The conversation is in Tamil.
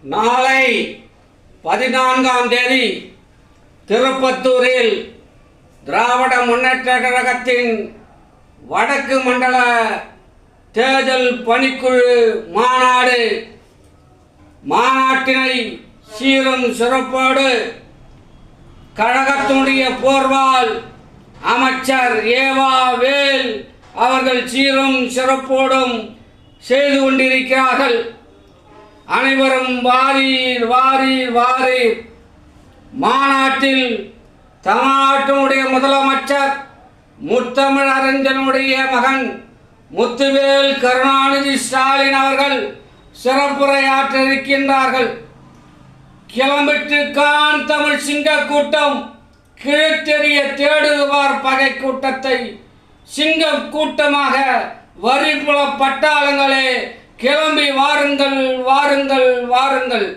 நாளை 14ஆம் தேதி திருப்பத்தூரில் திராவிட முன்னேற்ற கழகத்தின் வடக்கு மண்டல தேர்தல் பணிக்குழு மாநாட்டினை சீரும் சிறப்போடு கழகத்தினுடைய போர்வால் அமைச்சர் ஏவா வேல் அவர்கள் சீரும் சிறப்போடும் செய்து கொண்டிருக்கிறார்கள். அனைவரும் வாரீர் வாரீர் வாரீர். மாநாட்டில் தமிழ்நாட்டினுடைய முதலமைச்சர் முத்தமிழ் அறிஞனுடைய மகன் முத்துவேல் கருணாநிதி ஸ்டாலின் அவர்கள் சிறப்புரையாற்ற இருக்கின்றார்கள். கிளம்பிட்டு கான் தமிழ் சிங்க கூட்டம் கிழத்தெறிய தேடுவார் பகை கூட்டத்தை சிங்க கூட்டமாக வரிபுல பட்டாளங்களே கிளம்பி வாருங்கள் வாருங்கள் வாருங்கள்.